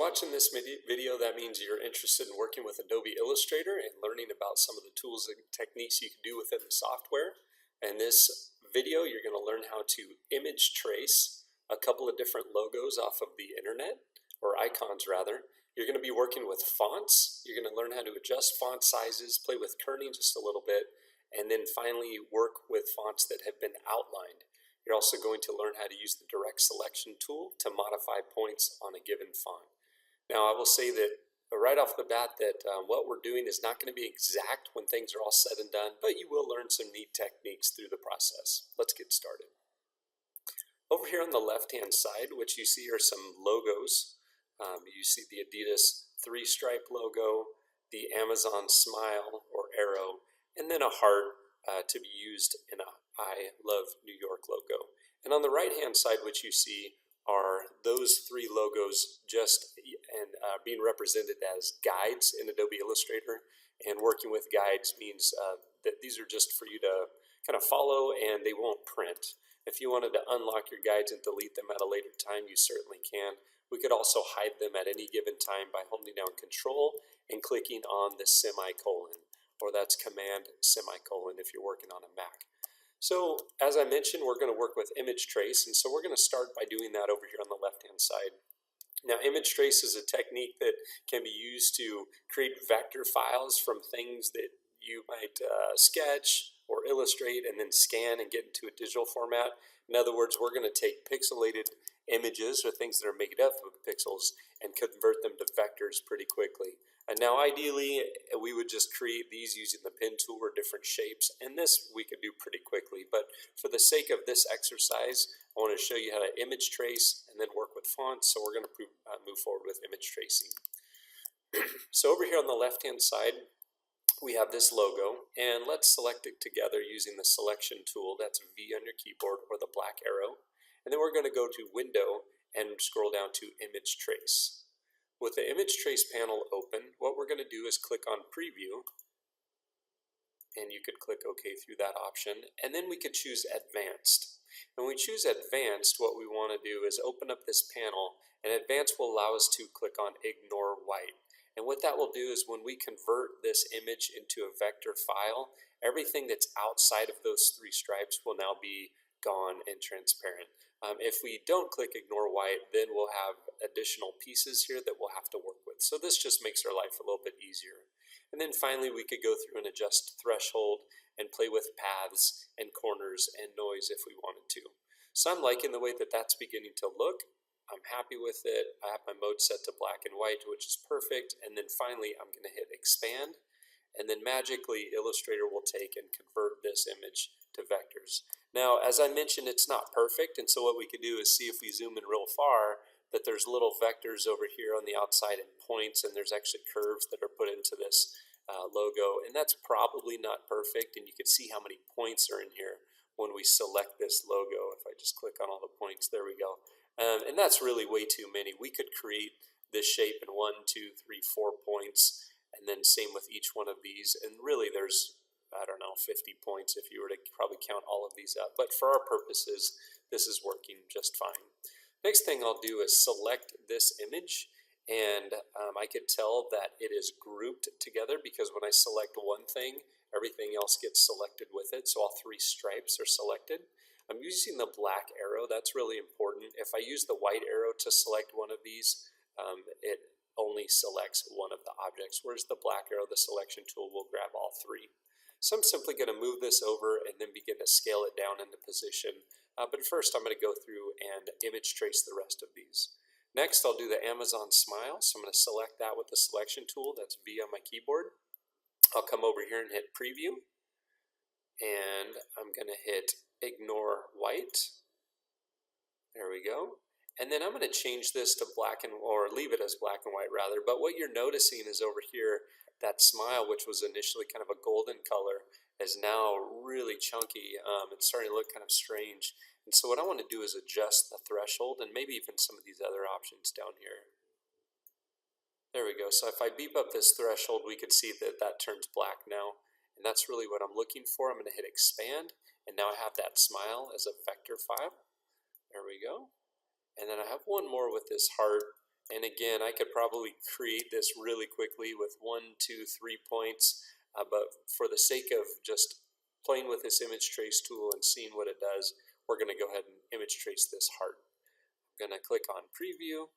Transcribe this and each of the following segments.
watching this video, that means you're interested in working with Adobe Illustrator and learning about some of the tools and techniques you can do within the software. In this video, you're going to learn how to image trace a couple of different logos off of the internet, or icons rather. You're going to be working with fonts. You're going to learn how to adjust font sizes, play with kerning just a little bit, and then finally work with fonts that have been outlined. You're also going to learn how to use the direct selection tool to modify points on a given font. Now, I will say that right off the bat that what we're doing is not going to be exact when things are all said and done, but you will learn some neat techniques through the process. Let's get started. Over here on the left-hand side, what you see are some logos. You see the Adidas 3-stripe logo, the Amazon smile or arrow, and then a heart to be used in a I Love New York logo. And on the right-hand side, what you see are those three logos just being represented as guides in Adobe Illustrator. And working with guides means that these are just for you to kind of follow, and they won't print. If you wanted to unlock your guides and delete them at a later time, you certainly can. We could also hide them at any given time by holding down Control and clicking on the semicolon, or that's Command semicolon if you're working on a Mac. So as I mentioned, we're going to work with image trace, and so we're going to start by doing that over here on the left-hand side. Now, image trace is a technique that can be used to create vector files from things that you might sketch or illustrate and then scan and get into a digital format. In other words, we're going to take pixelated images or things that are made up of pixels and convert them to vectors pretty quickly. And now ideally we would just create these using the pen tool or different shapes, and this we could do pretty quickly, but for the sake of this exercise I want to show you how to image trace and then work with fonts. So we're going to move forward with image tracing. So over here on the left hand side we have this logo, and let's select it together using the selection tool. That's V on your keyboard or the black arrow, and then we're going to go to Window and scroll down to Image Trace. With the Image Trace panel open, what we're going to do is click on Preview, and you could click OK through that option, and then we could choose Advanced. When we choose Advanced, what we want to do is open up this panel, and Advanced will allow us to click on Ignore White. And what that will do is when we convert this image into a vector file, everything that's outside of those three stripes will now be gone and transparent. If we don't click Ignore White, then we'll have additional pieces here that we'll have to work with. So this just makes our life a little bit easier. And then finally we could go through and adjust threshold and play with paths and corners and noise if we wanted to. So I'm liking the way that that's beginning to look. I'm happy with it. I have my mode set to black and white, which is perfect. And then finally I'm going to hit expand, and then magically Illustrator will take and convert this image to vectors. Now, as I mentioned, it's not perfect, and so what we could do is see if we zoom in real far that there's little vectors over here on the outside and points, and there's actually curves that are put into this logo, and that's probably not perfect, and you can see how many points are in here when we select this logo. If I just click on all the points, there we go. And that's really way too many. We could create this shape in 1, 2, 3, 4 points, and then same with each one of these, and really there's, I don't know, 50 points if you were to probably count all of these up. But for our purposes, this is working just fine. Next thing I'll do is select this image, and I could tell that it is grouped together because when I select one thing, everything else gets selected with it. So all three stripes are selected. I'm using the black arrow. That's really important. If I use the white arrow to select one of these, it only selects one of the objects, whereas the black arrow, the selection tool, will grab all three. So I'm simply going to move this over and then begin to scale it down into position. But first I'm going to go through and image trace the rest of these. Next I'll do the Amazon smile. So I'm going to select that with the selection tool. That's V on my keyboard. I'll come over here and hit Preview. And I'm going to hit Ignore White. There we go. And then I'm going to change this to black or leave it as black and white rather. But what you're noticing is over here, that smile, which was initially kind of a golden color, is now really chunky. It's starting to look kind of strange. And so what I want to do is adjust the threshold and maybe even some of these other options down here. There we go. So if I beep up this threshold, we could see that that turns black now. And that's really what I'm looking for. I'm going to hit expand, and now I have that smile as a vector file. There we go. And then I have one more with this heart, And again, I could probably create this really quickly with 1, 2, 3 points, but for the sake of just playing with this image trace tool and seeing what it does, we're going to go ahead and image trace this heart. I'm going to click on preview,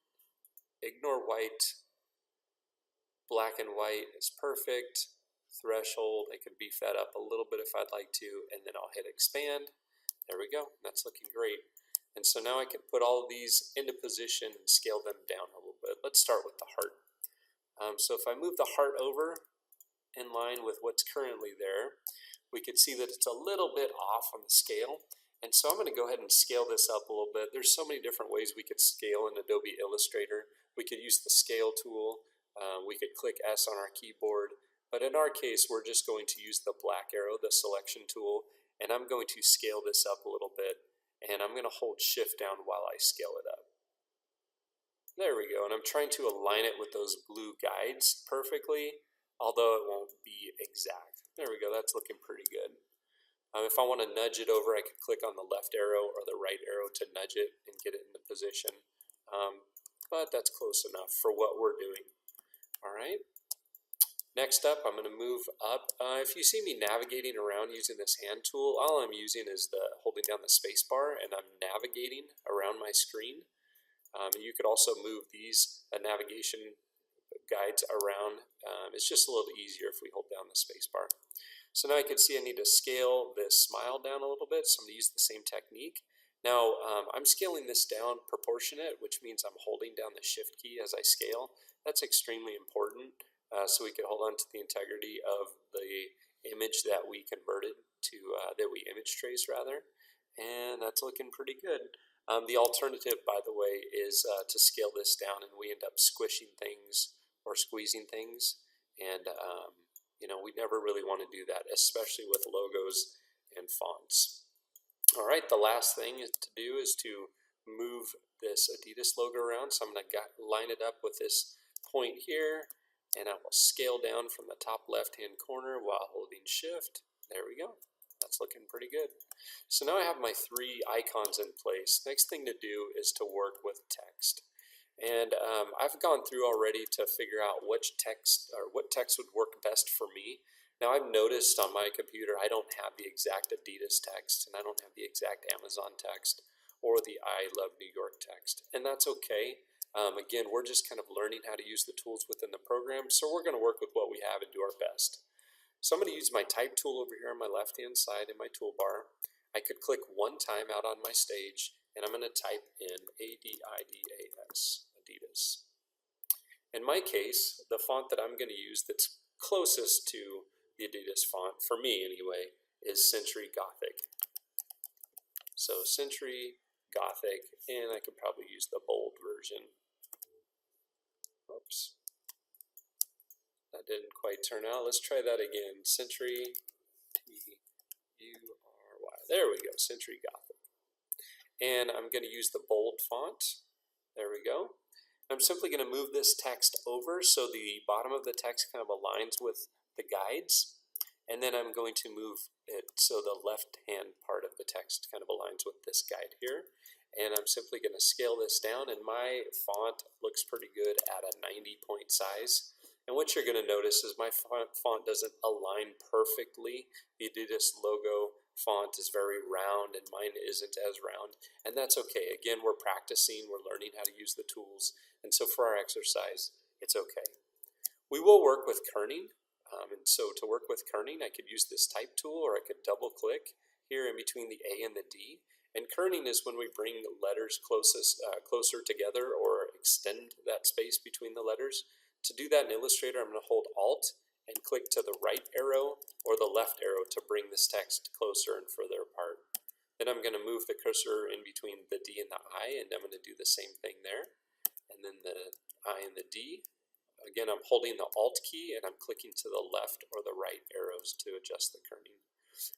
ignore white, black and white is perfect, threshold, I can beef that up a little bit if I'd like to, and then I'll hit expand. There we go, that's looking great. And so now I can put all of these into position and scale them down a little bit. Let's start with the heart. So if I move the heart over in line with what's currently there, we could see that it's a little bit off on the scale. And so I'm going to go ahead and scale this up a little bit. There's so many different ways we could scale in Adobe Illustrator. We could use the scale tool. We could click S on our keyboard. But in our case, we're just going to use the black arrow, the selection tool, and I'm going to scale this up a little bit. And I'm going to hold shift down while I scale it up. There we go, and I'm trying to align it with those blue guides perfectly, although it won't be exact. There we go, that's looking pretty good. If I want to nudge it over, I could click on the left arrow or the right arrow to nudge it and get it into position. But that's close enough for what we're doing. All right. Next up, I'm going to move up. If you see me navigating around using this hand tool, all I'm using is holding down the space bar, and I'm navigating around my screen. You could also move these navigation guides around. It's just a little easier if we hold down the space bar. So now I can see I need to scale this smile down a little bit, so I'm going to use the same technique. Now I'm scaling this down proportionate, which means I'm holding down the shift key as I scale. That's extremely important. So we can hold on to the integrity of the image that we converted to, that we image trace rather, and that's looking pretty good. The alternative, by the way, is to scale this down and we end up squishing things or squeezing things, and you know, we never really want to do that, especially with logos and fonts. All right, the last thing to do is to move this Adidas logo around, so I'm going to line it up with this point here, and I will scale down from the top left-hand corner while holding shift. There we go. That's looking pretty good. So now I have my 3 icons in place. Next thing to do is to work with text. And I've gone through already to figure out which text or what text would work best for me. Now I've noticed on my computer I don't have the exact Adidas text, and I don't have the exact Amazon text or the I Love New York text, and that's okay. Again, we're just kind of learning how to use the tools within the program, so we're going to work with what we have and do our best. So I'm going to use my type tool over here on my left hand side in my toolbar. I could click one time out on my stage, and I'm going to type in ADIDAS, Adidas. In my case, the font that I'm going to use that's closest to the Adidas font, for me anyway, is Century Gothic. So Century Gothic, and I could probably use the bold version. Oops. That didn't quite turn out. Let's try that again. Century, T-U-R-Y. There we go, Century Gothic. And I'm going to use the bold font. There we go. I'm simply going to move this text over so the bottom of the text kind of aligns with the guides. And then I'm going to move it so the left-hand part of the text kind of aligns with this guide here. And I'm simply going to scale this down, and my font looks pretty good at a 90-point size. And what you're going to notice is my font doesn't align perfectly. The Adidas logo font is very round, and mine isn't as round. And that's okay. Again, we're practicing, we're learning how to use the tools. And so for our exercise, it's okay. We will work with kerning. And so to work with kerning, I could use this type tool, or I could double click here in between the A and the D. And kerning is when we bring letters closer together or extend that space between the letters. To do that in Illustrator, I'm going to hold Alt and click to the right arrow or the left arrow to bring this text closer and further apart. Then I'm going to move the cursor in between the D and the I, and I'm going to do the same thing there. And then the I and the D. Again, I'm holding the Alt key and I'm clicking to the left or the right arrows to adjust the kerning.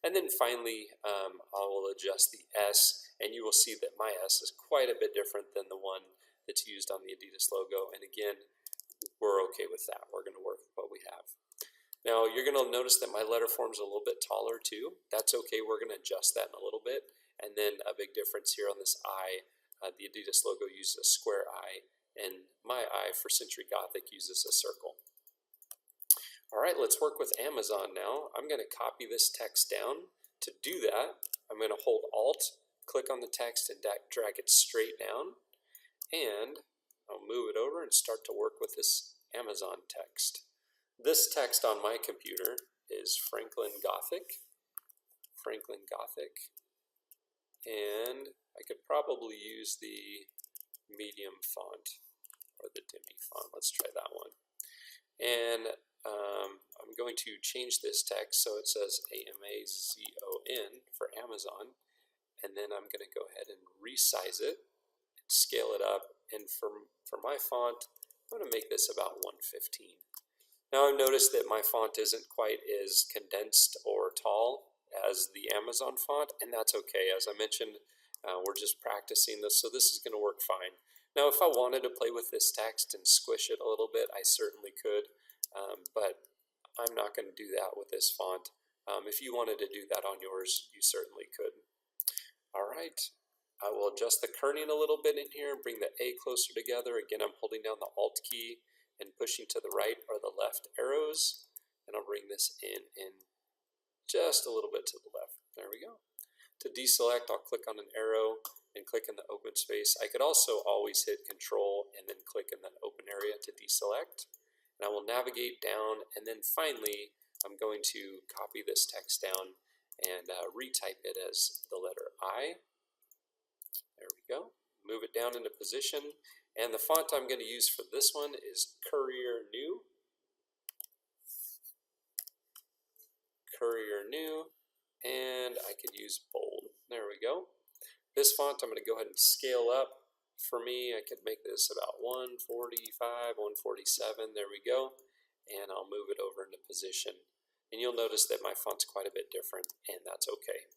And then finally, I will adjust the S, and you will see that my S is quite a bit different than the one that's used on the Adidas logo. And again, we're okay with that. We're going to work with what we have. Now, you're going to notice that my letter form is a little bit taller too. That's okay. We're going to adjust that in a little bit. And then a big difference here on this I, the Adidas logo uses a square I, and my I for Century Gothic uses a circle. All right, let's work with Amazon now. I'm going to copy this text down. To do that, I'm going to hold Alt, click on the text, and drag it straight down. And I'll move it over and start to work with this Amazon text. This text on my computer is Franklin Gothic. And I could probably use the medium font or the Demi font. Let's try that one. And I'm going to change this text so it says AMAZON for Amazon, and then I'm going to go ahead and resize it, scale it up, and for my font, I'm going to make this about 115. Now I've noticed that my font isn't quite as condensed or tall as the Amazon font, and that's okay. As I mentioned, we're just practicing this, so this is going to work fine. Now if I wanted to play with this text and squish it a little bit, I certainly could, but I'm not going to do that with this font. If you wanted to do that on yours, you certainly could. All right, I will adjust the kerning a little bit in here and bring the A closer together. Again, I'm holding down the Alt key and pushing to the right or the left arrows, and I'll bring this in just a little bit to the left. There we go. To deselect, I'll click on an arrow and click in the open space. I could also always hit Control and then click in that open area to deselect. And I will navigate down, and then finally I'm going to copy this text down and retype it as the letter I. There we go. Move it down into position, and the font I'm going to use for this one is Courier New. And I could use bold. There we go. This font I'm going to go ahead and scale up. For me, I could make this about 145, 147. There we go. And I'll move it over into position. And you'll notice that my font's quite a bit different, and that's okay.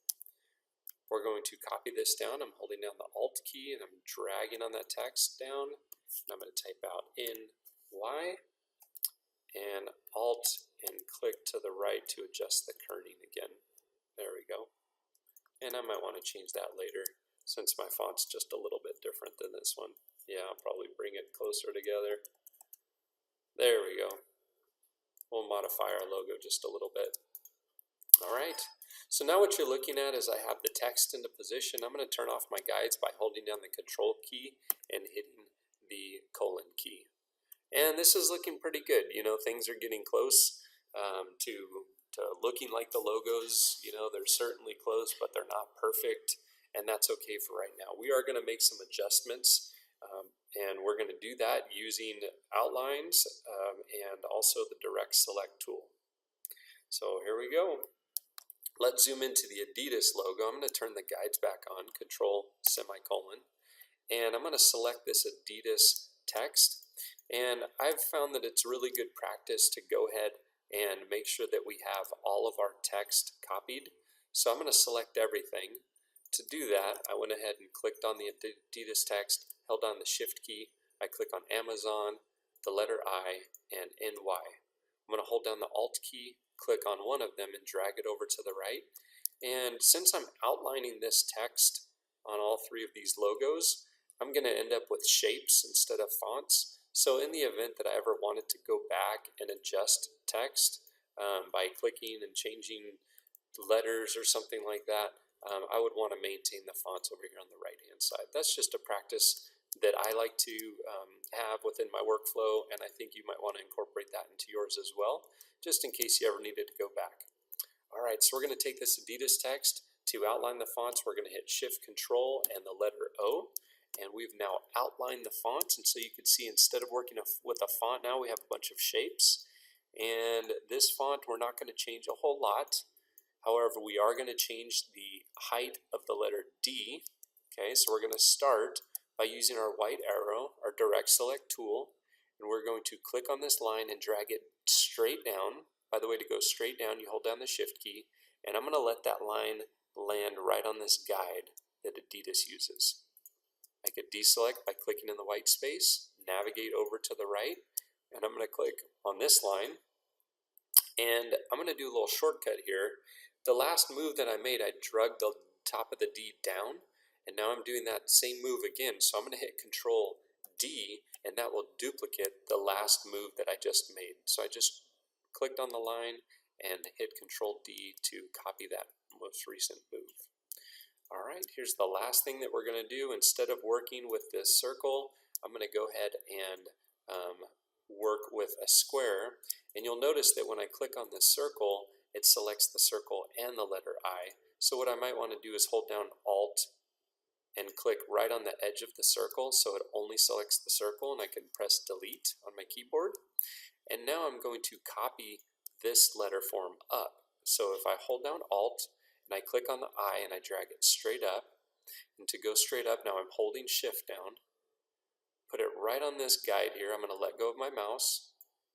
We're going to copy this down. I'm holding down the Alt key and I'm dragging on that text down. And I'm going to type out NY and Alt and click to the right to adjust the kerning again. There we go. And I might want to change that later since my font's just a little bit different than this one. Yeah, I'll probably bring it closer together. There we go. We'll modify our logo just a little bit. All right, so now what you're looking at is I have the text into position. I'm going to turn off my guides by holding down the Control key and hitting the colon key. And this is looking pretty good. You know, things are getting close to looking like the logos. You know, they're certainly close, but they're not perfect, and that's okay for right now. We are going to make some adjustments, and we're going to do that using outlines and also the direct select tool. So here we go. Let's zoom into the Adidas logo. I'm going to turn the guides back on, Control semicolon, and I'm going to select this Adidas text. And I've found that it's really good practice to go ahead and make sure that we have all of our text copied. So I'm going to select everything. To do that, I went ahead and clicked on the Adidas text, held down the Shift key. I click on Amazon, the letter I, and NY. I'm going to hold down the Alt key, click on one of them, and drag it over to the right. And since I'm outlining this text on all three of these logos, I'm going to end up with shapes instead of fonts. So in the event that I ever wanted to go back and adjust text by clicking and changing letters or something like that, I would want to maintain the fonts over here on the right hand side. That's just a practice that I like to have within my workflow, and I think you might want to incorporate that into yours as well, just in case you ever needed to go back. All right, so we're going to take this Adidas text. To outline the fonts, we're going to hit Shift Control and the letter O, and we've now outlined the fonts. And so you can see instead of working with a font now, we have a bunch of shapes. And this font, we're not going to change a whole lot. However, we are going to change the height of the letter D. Okay, so we're going to start by using our white arrow, our direct select tool, and we're going to click on this line and drag it straight down. By the way, to go straight down, you hold down the Shift key, and I'm going to let that line land right on this guide that Adidas uses. I could deselect by clicking in the white space, navigate over to the right, and I'm going to click on this line, and I'm going to do a little shortcut here. The last move that I made, I dragged the top of the D down, and now I'm doing that same move again. So I'm going to hit Control D, and that will duplicate the last move that I just made. So I just clicked on the line and hit Control D to copy that most recent move. All right, here's the last thing that we're going to do. Instead of working with this circle, I'm going to go ahead and work with a square. And you'll notice that when I click on this circle, it selects the circle and the letter I. So what I might want to do is hold down Alt and click right on the edge of the circle so it only selects the circle, and I can press Delete on my keyboard. And now I'm going to copy this letter form up. So if I hold down Alt and I click on the I and I drag it straight up, and to go straight up now I'm holding Shift down, put it right on this guide here. I'm going to let go of my mouse,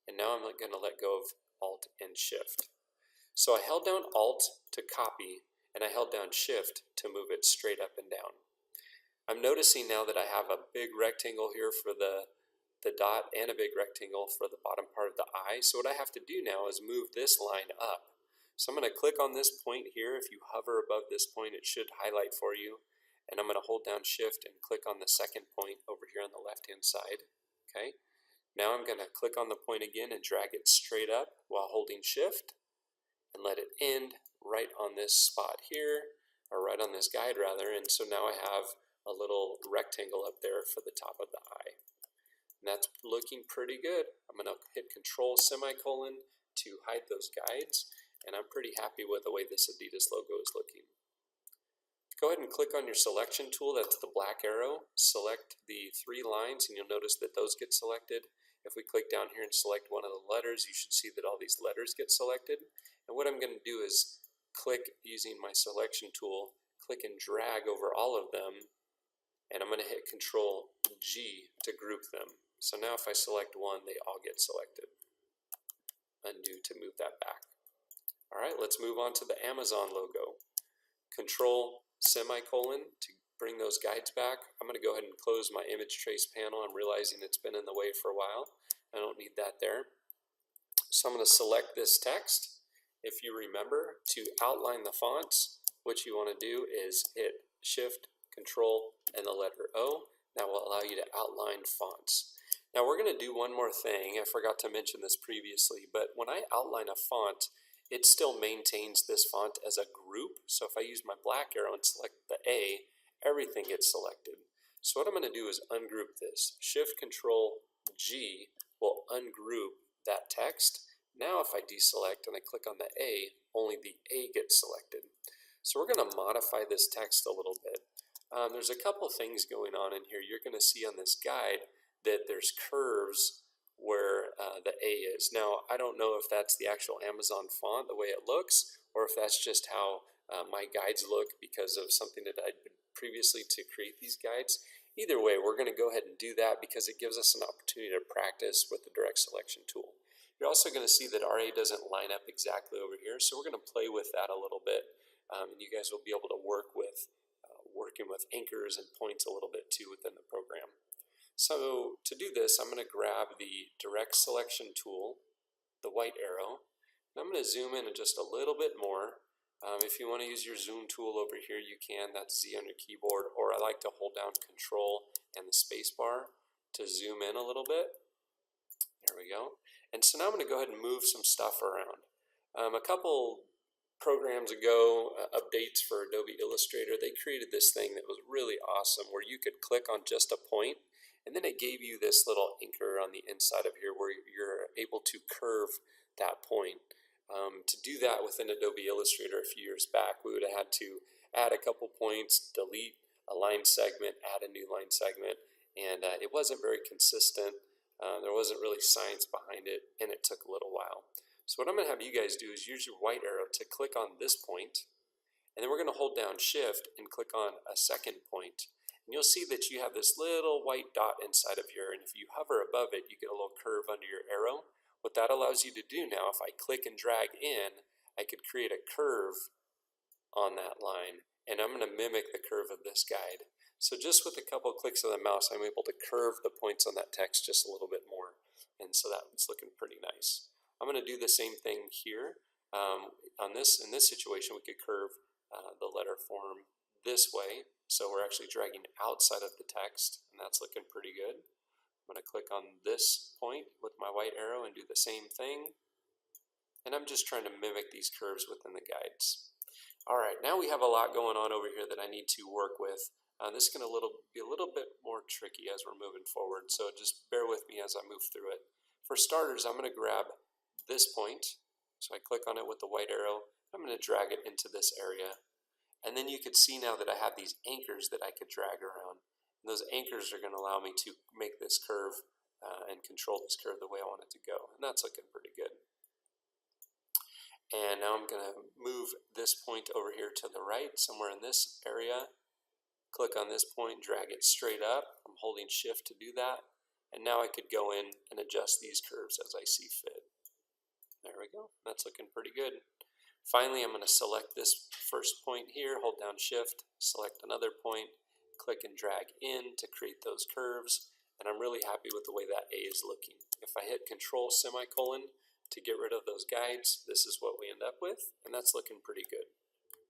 and now I'm going to let go of Alt and Shift. So I held down Alt to copy, and I held down Shift to move it straight up and down. I'm noticing now that I have a big rectangle here for the dot and a big rectangle for the bottom part of the eye. So what I have to do now is move this line up. So I'm going to click on this point here. If you hover above this point, it should highlight for you. And I'm going to hold down Shift and click on the second point over here on the left-hand side. Okay. Now I'm going to click on the point again and drag it straight up while holding Shift and let it end right on this spot here, or right on this guide rather. And so now I have a little rectangle up there for the top of the eye. And that's looking pretty good. I'm going to hit Control semicolon to hide those guides, and I'm pretty happy with the way this Adidas logo is looking. Go ahead and click on your selection tool. That's the black arrow. Select the 3 lines, and you'll notice that those get selected. If we click down here and select one of the letters, you should see that all these letters get selected. And what I'm going to do is click using my selection tool, click and drag over all of them, and I'm going to hit Control G to group them. So now if I select one, they all get selected. Undo to move that back. All right, let's move on to the Amazon logo. Control semicolon to bring those guides back. I'm going to go ahead and close my image trace panel. I'm realizing it's been in the way for a while. I don't need that there. So I'm going to select this text. If you remember, to outline the fonts, what you want to do is hit Shift, Control, and the letter O. That will allow you to outline fonts. Now we're going to do one more thing. I forgot to mention this previously, but when I outline a font, it still maintains this font as a group. So if I use my black arrow and select the A, everything gets selected. So what I'm going to do is ungroup this. Shift Control G will ungroup that text. Now if I deselect and I click on the A, only the A gets selected. So we're going to modify this text a little bit. There's a couple things going on in here. You're going to see on this guide that there's curves where the A is. Now, I don't know if that's the actual Amazon font, the way it looks, or if that's just how my guides look because of something that I did previously to create these guides. Either way, we're going to go ahead and do that because it gives us an opportunity to practice with the direct selection tool. You're also going to see that RA doesn't line up exactly over here, so we're going to play with that a little bit, and you guys will be able to work with working with anchors and points a little bit too within the program. So to do this, I'm going to grab the direct selection tool, the white arrow, and I'm going to zoom in just a little bit more. If you want to use your zoom tool over here, you can. That's Z on your keyboard, or I like to hold down Control and the space bar to zoom in a little bit. There we go. And so now I'm going to go ahead and move some stuff around. A couple programs ago, updates for Adobe Illustrator, they created this thing that was really awesome where you could click on just a point, and then it gave you this little anchor on the inside of here where you're able to curve that point. To do that within Adobe Illustrator a few years back, we would have had to add a couple points, delete a line segment, add a new line segment, and it wasn't very consistent. There wasn't really science behind it, and it took a little while. So what I'm going to have you guys do is use your white arrow to click on this point, and then we're going to hold down Shift and click on a second point. And you'll see that you have this little white dot inside of here, and if you hover above it, you get a little curve under your arrow. What that allows you to do now, if I click and drag in, I could create a curve on that line, and I'm going to mimic the curve of this guide. So just with a couple clicks of the mouse, I'm able to curve the points on that text just a little bit more, and so that's looking pretty nice. I'm going to do the same thing here. In this situation, we could curve the letter form this way, so we're actually dragging outside of the text, and that's looking pretty good. I'm going to click on this point with my white arrow and do the same thing. And I'm just trying to mimic these curves within the guides. Alright, now we have a lot going on over here that I need to work with. This is going to be a little bit more tricky as we're moving forward, so just bear with me as I move through it. For starters, I'm going to grab this point, so I click on it with the white arrow. I'm going to drag it into this area. And then you can see now that I have these anchors that I could drag around. And those anchors are going to allow me to make this curve and control this curve the way I want it to go. And that's looking pretty good. And now I'm going to move this point over here to the right, somewhere in this area. Click on this point, drag it straight up. I'm holding shift to do that. And now I could go in and adjust these curves as I see fit. There we go. That's looking pretty good. Finally, I'm going to select this first point here, hold down shift, select another point, click and drag in to create those curves. And I'm really happy with the way that A is looking. If I hit Control semicolon to get rid of those guides, this is what we end up with, and that's looking pretty good.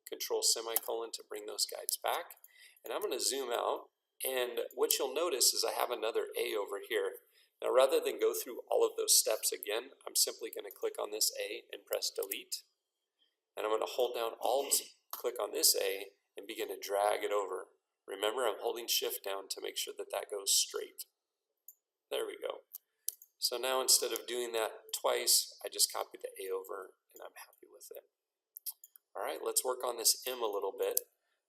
Control semicolon to bring those guides back, and I'm going to zoom out, and what you'll notice is I have another A over here. Now rather than go through all of those steps again, I'm simply going to click on this A and press delete, and I'm going to hold down Alt, click on this A, and begin to drag it over. Remember, I'm holding shift down to make sure that that goes straight. There we go. So now instead of doing that twice, I just copy the A over and I'm happy with it. Alright, let's work on this M a little bit.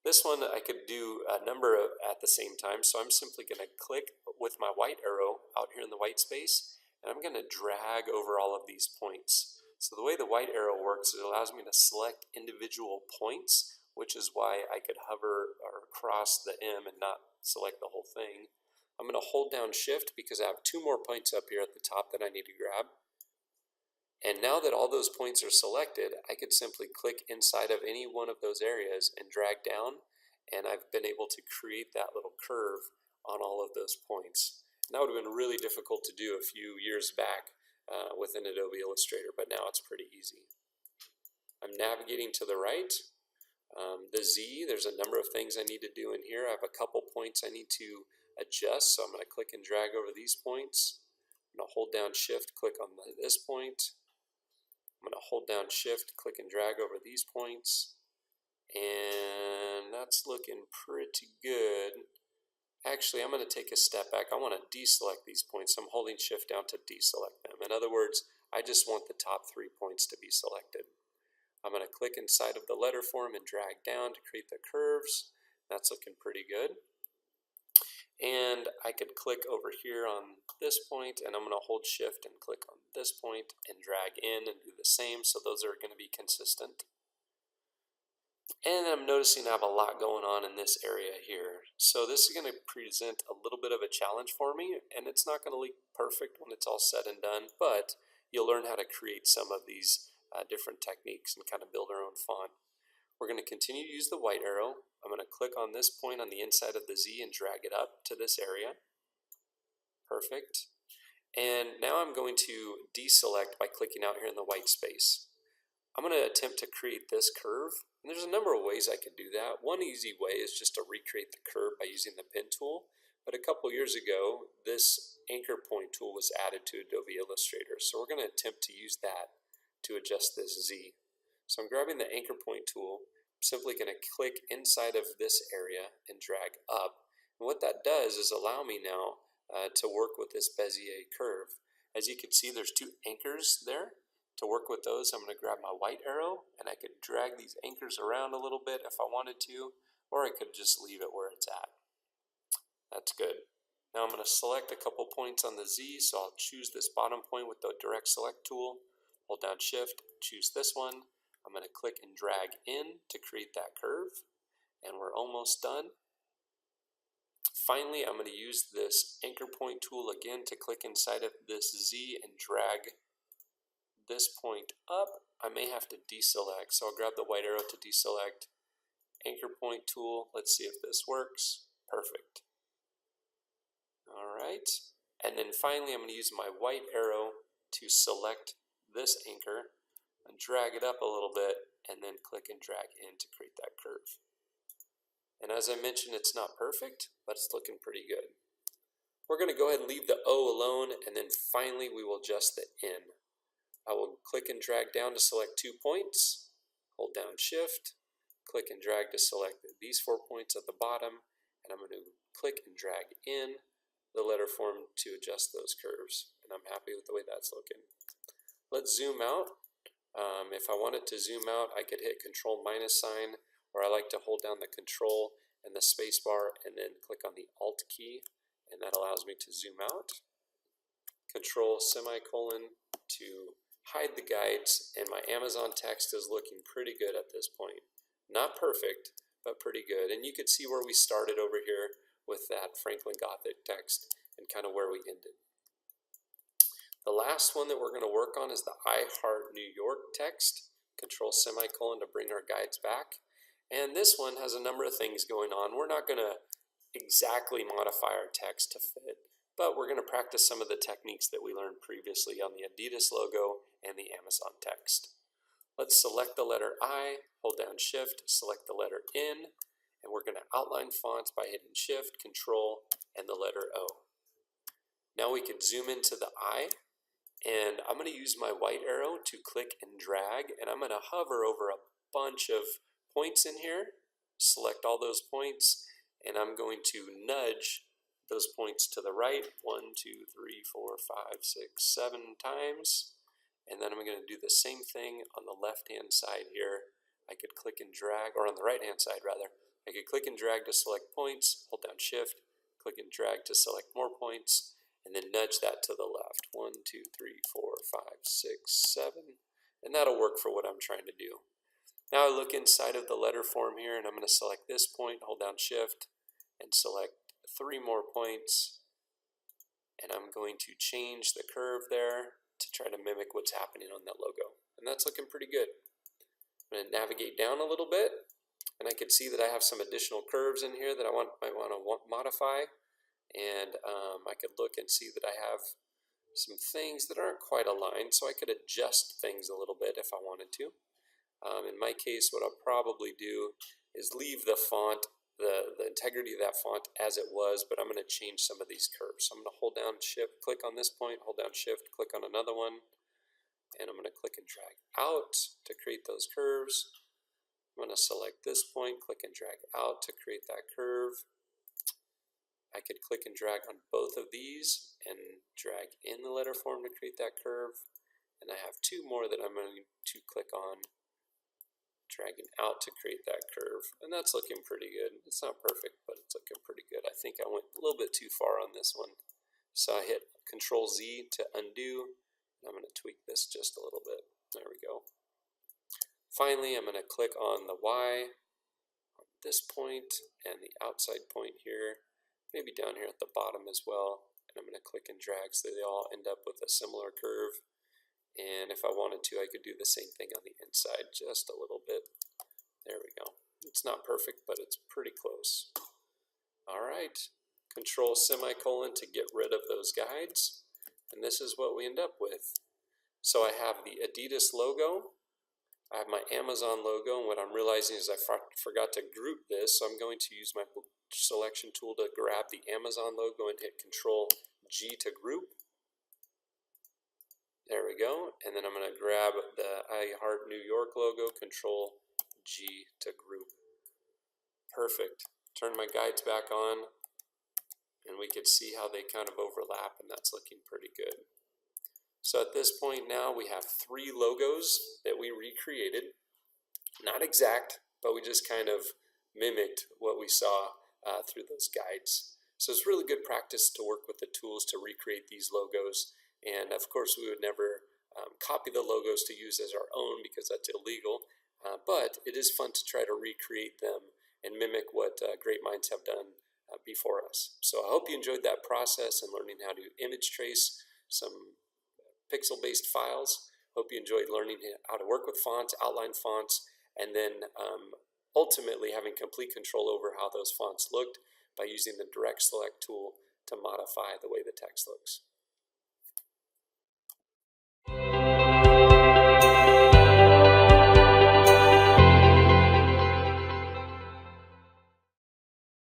This one I could do a number at the same time, so I'm simply going to click with my white arrow out here in the white space, and I'm going to drag over all of these points. So the way the white arrow works, it allows me to select individual points, which is why I could hover or cross the M and not select the whole thing. I'm going to hold down shift because I have two more points up here at the top that I need to grab. And now that all those points are selected, I could simply click inside of any one of those areas and drag down, and I've been able to create that little curve on all of those points. And that would have been really difficult to do a few years back within Adobe Illustrator, but now it's pretty easy. I'm navigating to the right. The Z, there's a number of things I need to do in here. I have a couple points I need to adjust, so I'm going to click and drag over these points. I'm going to hold down shift, click on this point. I'm going to hold down shift, click and drag over these points, and that's looking pretty good. Actually, I'm going to take a step back. I want to deselect these points. I'm holding shift down to deselect them. In other words, I just want the top 3 points to be selected. I'm going to click inside of the letter form and drag down to create the curves. That's looking pretty good. And I could click over here on this point, and I'm going to hold shift and click on this point and drag in and do the same, so those are going to be consistent. And I'm noticing I have a lot going on in this area here. So this is going to present a little bit of a challenge for me, and it's not going to look perfect when it's all said and done, but you'll learn how to create some of these different techniques and kind of build our own font. We're going to continue to use the white arrow. I'm going to click on this point on the inside of the Z and drag it up to this area. Perfect. And now I'm going to deselect by clicking out here in the white space. I'm going to attempt to create this curve. And there's a number of ways I could do that. One easy way is just to recreate the curve by using the pen tool. But a couple years ago, this anchor point tool was added to Adobe Illustrator. So we're going to attempt to use that to adjust this Z. So I'm grabbing the anchor point tool. I'm simply going to click inside of this area and drag up. And what that does is allow me now to work with this Bezier curve. As you can see, there's 2 anchors there. To work with those, I'm going to grab my white arrow, and I could drag these anchors around a little bit if I wanted to, or I could just leave it where it's at. That's good. Now I'm going to select a couple points on the Z, so I'll choose this bottom point with the direct select tool, hold down shift, choose this one. I'm going to click and drag in to create that curve, and we're almost done. Finally, I'm going to use this anchor point tool again to click inside of this Z and drag this point up. I may have to deselect, so I'll grab the white arrow to deselect. Anchor point tool, let's see if this works. Perfect. Alright, and then finally I'm going to use my white arrow to select this anchor and drag it up a little bit, and then click and drag in to create that curve. And as I mentioned, it's not perfect, but it's looking pretty good. We're going to go ahead and leave the O alone, and then finally we will adjust the N. I will click and drag down to select 2 points, hold down Shift, click and drag to select these 4 points at the bottom, and I'm going to click and drag in the letter form to adjust those curves, and I'm happy with the way that's looking. Let's zoom out. If I wanted to zoom out, I could hit Control minus sign, or I like to hold down the Control and the space bar and then click on the Alt key, and that allows me to zoom out. Control semicolon to hide the guides, and my Amazon text is looking pretty good at this point. Not perfect, but pretty good. And you could see where we started over here with that Franklin Gothic text and kind of where we ended. The last one that we're going to work on is the I Heart New York text. Control semicolon to bring our guides back. And this one has a number of things going on. We're not going to exactly modify our text to fit, but we're going to practice some of the techniques that we learned previously on the Adidas logo and the Amazon text. Let's select the letter I, hold down Shift, select the letter N, and we're going to outline fonts by hitting Shift, Control, and the letter O. Now we can zoom into the I, and I'm going to use my white arrow to click and drag, and I'm going to hover over a bunch of points in here, select all those points, and I'm going to nudge those points to the right 1, 2, 3, 4, 5, 6, 7 times, and then I'm going to do the same thing on the left hand side here. I could click and drag, or on the right hand side rather, I could click and drag to select points, hold down Shift, click and drag to select more points, and then nudge that to the left. 1, 2, 3, 4, 5, 6, 7, and that'll work for what I'm trying to do. Now I look inside of the letter form here, and I'm going to select this point, hold down Shift, and select 3 more points, and I'm going to change the curve there to try to mimic what's happening on that logo, and that's looking pretty good. I'm going to navigate down a little bit, and I can see that I have some additional curves in here that I might want to modify. And I could look and see that I have some things that aren't quite aligned, so I could adjust things a little bit if I wanted to. In my case, what I'll probably do is leave the font, the integrity of that font as it was, but I'm going to change some of these curves. So I'm going to hold down Shift, click on this point, hold down Shift, click on another one, and I'm going to click and drag out to create those curves. I'm going to select this point, click and drag out to create that curve. I could click and drag on both of these and drag in the letter form to create that curve. And I have 2 more that I'm going to click on, dragging out to create that curve. And that's looking pretty good. It's not perfect, but it's looking pretty good. I think I went a little bit too far on this one. So I hit Control Z to undo. I'm going to tweak this just a little bit. There we go. Finally, I'm going to click on the Y on this point and the outside point here. Maybe down here at the bottom as well, and I'm going to click and drag so they all end up with a similar curve. And if I wanted to, I could do the same thing on the inside just a little bit. There we go. It's not perfect, but it's pretty close. All right, Control semicolon to get rid of those guides, and this is what we end up with. So I have the Adidas logo, I have my Amazon logo, and what I'm realizing is I forgot to group this, so I'm going to use my selection tool to grab the Amazon logo and hit Control G to group. There we go. And then I'm going to grab the I Heart New York logo, Control G to group. Perfect. Turn my guides back on, and we could see how they kind of overlap, and that's looking pretty good. So at this point now we have 3 logos that we recreated. Not exact, but we just kind of mimicked what we saw through those guides. So it's really good practice to work with the tools to recreate these logos. And of course we would never copy the logos to use as our own because that's illegal. But it is fun to try to recreate them and mimic what great minds have done before us. So I hope you enjoyed that process and learning how to image trace some pixel-based files. Hope you enjoyed learning how to work with fonts, outline fonts, and then ultimately having complete control over how those fonts looked by using the direct select tool to modify the way the text looks.